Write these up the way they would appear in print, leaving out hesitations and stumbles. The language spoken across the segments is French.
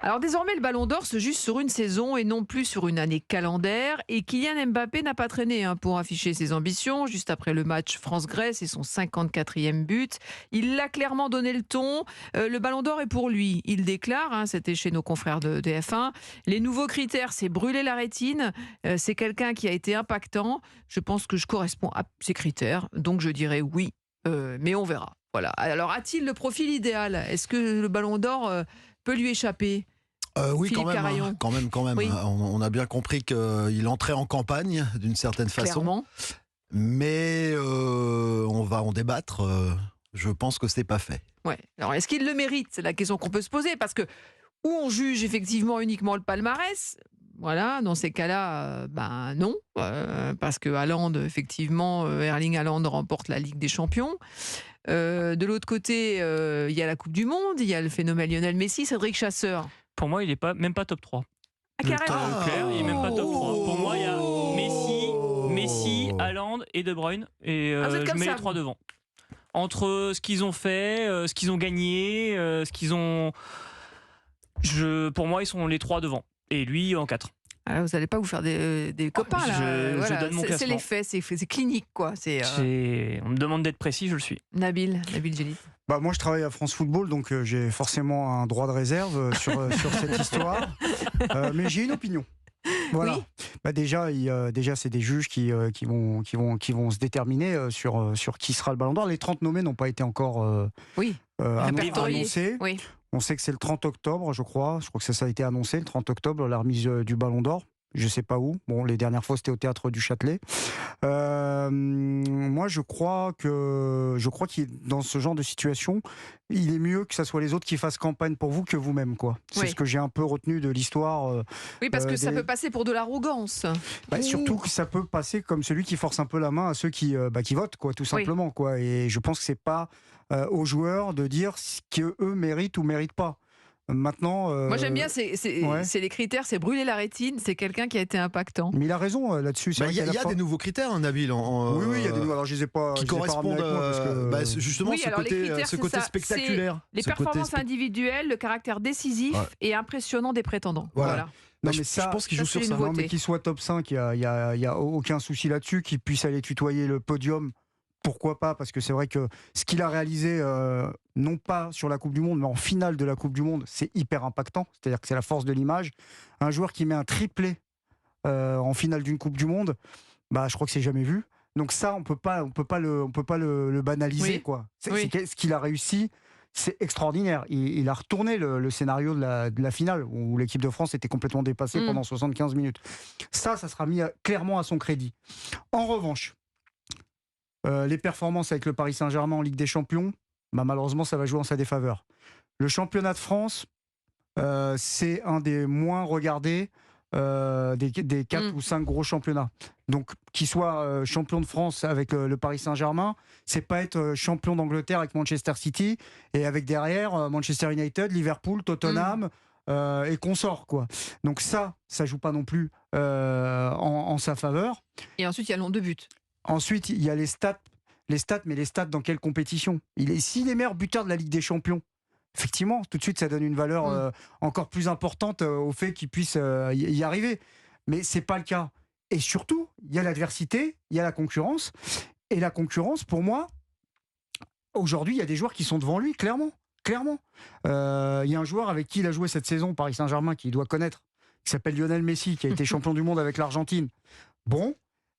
Alors désormais, le Ballon d'Or se juge sur une saison et non plus sur une année calendaire. Et Kylian Mbappé n'a pas traîné pour afficher ses ambitions. Juste après le match France-Grèce et son 54e but, il l'a clairement donné le ton. Le Ballon d'Or est pour lui. Il déclare, c'était chez nos confrères de TF1, les nouveaux critères, c'est brûler la rétine. C'est quelqu'un qui a été impactant. Je pense que je corresponds à ces critères. Donc je dirais oui, mais on verra. Voilà. Alors a-t-il le profil idéal ? Est-ce que le Ballon d'Or peut lui échapper ? Oui, Philippe quand même, Carayon. quand même. Oui. On a bien compris qu'il entrait en campagne d'une certaine façon. Clairement. Mais on va en débattre. Je pense que c'est pas fait. Ouais. Alors, est-ce qu'il le mérite ? C'est la question qu'on peut se poser. Parce que, où on juge effectivement uniquement le palmarès, voilà, dans ces cas-là, non. Parce que Haaland, effectivement, Erling Haaland remporte la Ligue des Champions. De l'autre côté, il y a la Coupe du Monde, il y a le phénomène Lionel Messi, Cédric Chasseur. Pour moi, il n'est même pas top 3. Ah, carrément. Clair, il n'est même pas top 3. Pour moi, il y a Messi, Haaland et De Bruyne. Et vous êtes je comme mets ça, les trois vous. devant. Entre ce qu'ils ont fait, ce qu'ils ont gagné, ce qu'ils ont... Pour moi, ils sont les trois devant. Et lui en 4. Ah, vous n'allez pas vous faire des copains, là. Je donne mon c'est classement. les faits, c'est clinique, quoi. On me demande d'être précis, je le suis. Nabil Djellit. Moi, je travaille à France Football, donc j'ai forcément un droit de réserve sur cette histoire. Mais j'ai une opinion. Voilà. Oui. Déjà, c'est des juges qui vont se déterminer sur qui sera le Ballon d'Or. Les 30 nommés n'ont pas été encore annoncés. Oui. On sait que c'est le 30 octobre, je crois. Je crois que ça a été annoncé, le 30 octobre, la remise du Ballon d'Or. Je ne sais pas où. Bon, les dernières fois, c'était au Théâtre du Châtelet. Moi, je crois qu'il dans ce genre de situation, il est mieux que ce soit les autres qui fassent campagne pour vous que vous-même, quoi. C'est Oui. ce que j'ai un peu retenu de l'histoire. Oui, parce que ça peut passer pour de l'arrogance. Surtout que ça peut passer comme celui qui force un peu la main à ceux qui votent, quoi, tout simplement, quoi. Et je pense que c'est pas aux joueurs de dire ce qu'eux méritent ou méritent pas. Maintenant, moi j'aime bien, c'est les critères, c'est brûler la rétine, c'est quelqu'un qui a été impactant. Mais il a raison là-dessus. Il y a des nouveaux critères, Nabil. Oui, il y a des nouveaux. Alors je les ai pas. Qui correspondent justement Oui, alors, ce côté spectaculaire. Les performances individuelles, le caractère décisif et impressionnant des prétendants. Voilà. Non, mais je pense qu'il joue sur ça. Non, mais qu'il soit top 5, il y a aucun souci là-dessus. Qu'il puisse aller tutoyer le podium. Pourquoi pas ? Parce que c'est vrai que ce qu'il a réalisé, non pas sur la Coupe du Monde, mais en finale de la Coupe du Monde, c'est hyper impactant. C'est-à-dire que c'est la force de l'image. Un joueur qui met un triplé en finale d'une Coupe du Monde, je crois que c'est jamais vu. Donc ça, on peut pas le banaliser, oui. quoi. Oui. Ce qu'il a réussi, c'est extraordinaire. Il a retourné le scénario de la finale où l'équipe de France était complètement dépassée pendant 75 minutes. Ça sera mis clairement à son crédit. En revanche, les performances avec le Paris Saint-Germain en Ligue des Champions, malheureusement, ça va jouer en sa défaveur. Le championnat de France, c'est un des moins regardés des 4 ou 5 gros championnats. Donc, qu'il soit champion de France avec le Paris Saint-Germain, c'est pas être champion d'Angleterre avec Manchester City et avec derrière Manchester United, Liverpool, Tottenham et consorts, quoi. Donc ça joue pas non plus en sa faveur. Et ensuite, il y a le nombre de buts. Ensuite, il y a les stats, mais les stats dans quelle compétition ? S'il est meilleur buteur de la Ligue des Champions, effectivement, tout de suite, ça donne une valeur encore plus importante au fait qu'il puisse y arriver. Mais c'est pas le cas. Et surtout, il y a l'adversité, il y a la concurrence. Et la concurrence, pour moi, aujourd'hui, il y a des joueurs qui sont devant lui, clairement. Il y a un joueur avec qui il a joué cette saison, Paris Saint-Germain, qu'il doit connaître, qui s'appelle Lionel Messi, qui a été champion du monde avec l'Argentine. Bon,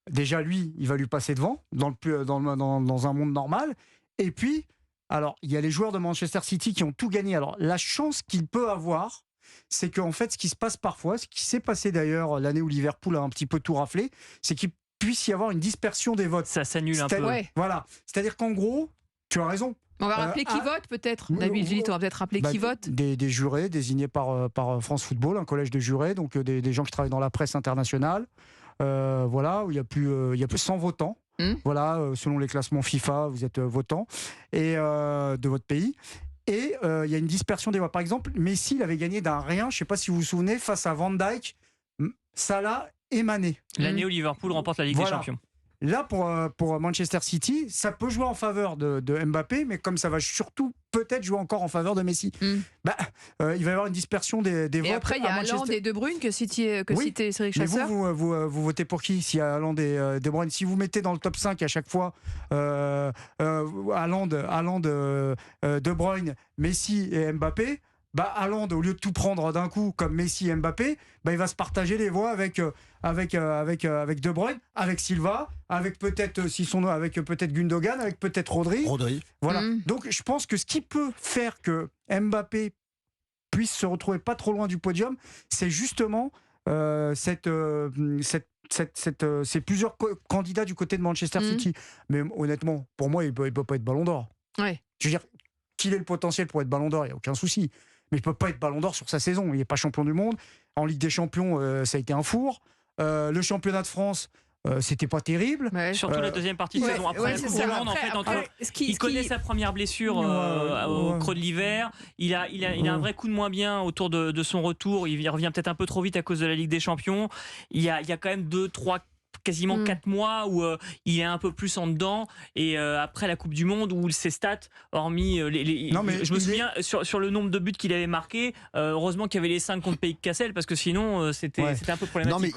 déjà, lui, il va lui passer devant, dans un monde normal. Et puis, alors, il y a les joueurs de Manchester City qui ont tout gagné. Alors, la chance qu'il peut avoir, c'est qu'en fait, ce qui se passe parfois, ce qui s'est passé d'ailleurs l'année où Liverpool a un petit peu tout raflé, c'est qu'il puisse y avoir une dispersion des votes. Ça s'annule un peu. Ouais. Voilà. C'est-à-dire qu'en gros, tu as raison. On va rappeler qui vote, peut-être. Nabil Djellit, on va peut-être rappeler qui vote. Des jurés désignés par France Football, un collège de jurés, donc des gens qui travaillent dans la presse internationale. Voilà, où il y a plus 100 votants. Voilà, selon les classements FIFA, vous êtes votant et de votre pays. Et il y a une dispersion des voix. Par exemple, Messi, il avait gagné d'un rien, je ne sais pas si vous vous souvenez, face à Van Dijk, Salah et Mané. L'année où Liverpool remporte la Ligue des Champions. Là, pour Manchester City, ça peut jouer en faveur de Mbappé, mais comme ça va surtout peut-être jouer encore en faveur de Messi. Il va y avoir une dispersion des votes. Et après, il y a Haaland et De Bruyne que citait Cédric Chasseur. Mais vous votez pour qui? Si Haaland et De Bruyne, si vous mettez dans le top 5 à chaque fois Haaland, De Bruyne, Messi et Mbappé, Haaland, au lieu de tout prendre d'un coup comme Messi et Mbappé, il va se partager les voix avec De Bruyne, avec Silva, avec peut-être Gundogan, avec peut-être Rodri. Voilà. Donc je pense que ce qui peut faire que Mbappé puisse se retrouver pas trop loin du podium, c'est justement ces plusieurs candidats du côté de Manchester City. Mais honnêtement, pour moi, il peut pas être Ballon d'Or. Ouais. Je veux dire, qu'il ait le potentiel pour être Ballon d'Or, il n'y a aucun souci. Mais il ne peut pas être Ballon d'Or sur sa saison. Il n'est pas champion du monde. En Ligue des Champions, ça a été un four. Le championnat de France, c'était pas terrible. Ouais. Surtout la deuxième partie de saison. Après, la Coupe du Monde, il connaît sa première blessure au creux de l'hiver. Il a un vrai coup de moins bien autour de son retour. Il revient peut-être un peu trop vite à cause de la Ligue des Champions. Il y a quand même 2, 3, quasiment 4 mois où il est un peu plus en dedans, et après la Coupe du Monde où ses stats, hormis je me souviens sur le nombre de buts qu'il avait marqué, heureusement qu'il y avait les 5 contre Pays de Cassel, parce que sinon c'était un peu problématique.